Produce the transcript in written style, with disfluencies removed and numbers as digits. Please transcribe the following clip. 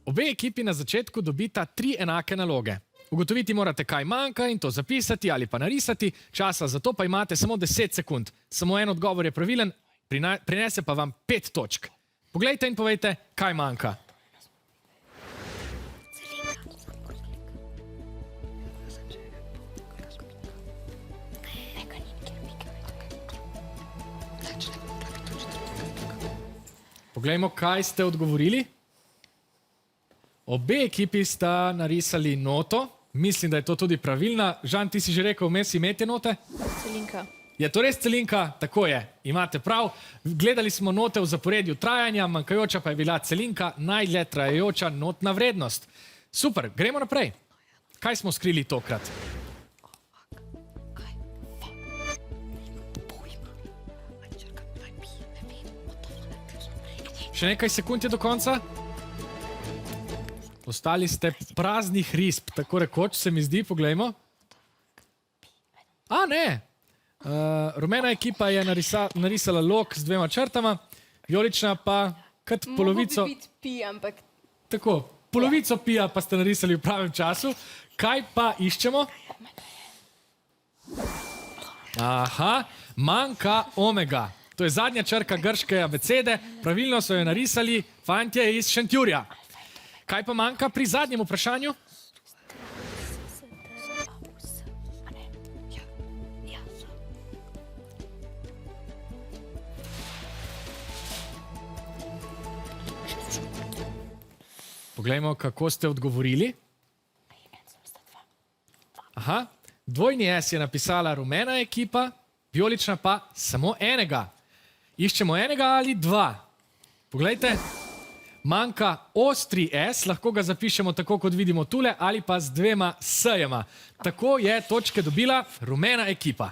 Obe ekipi na začetku dobita 3 enake naloge. Ugotoviti morate, kaj manjka in to zapisati ali pa narisati. Časa za to pa imate samo 10 sekund. Samo en odgovor je pravilen, prinese pa vam 5 točk. Poglejte in povejte, kaj manjka. Poglejmo, kaj ste odgovorili. Obe ekipi sta narisali noto. Mislim, da je to tudi pravilna. Žan, ti si že rekel, vmes imete note? Celinka. Je to res celinka? Tako je. Imate prav. Gledali smo note v zaporedju trajanja, manjkajoča pa je bila celinka, najdlje trajajoča notna vrednost. Super, gremo naprej. Kaj smo skrili tokrat? Še nekaj sekund je do konca. Ostali ste praznih risb, tako rekoč, se mi zdi, poglejmo. A, ne. Rumena ekipa je narisala lok z 2 črtama, vijolična pa kot polovico... Mogo bi biti pi, ampak... Tako, polovico pija pa ste narisali v pravem času. Kaj pa iščemo? Aha, manjka omega. To je zadnja črka grške abecede, pravilno so jo narisali fantje iz Šentjurja. Kaj pa manjka pri zadnjem vprašanju? Poglejmo, kako ste odgovorili. Aha, dvojni S je napisala rumena ekipa, vijolična pa samo enega. Iščemo enega ali 2. Poglejte, manjka ostri S, lahko ga zapišemo tako, kot vidimo tule, ali pa z 2 S-jema. Tako je točke dobila rumena ekipa.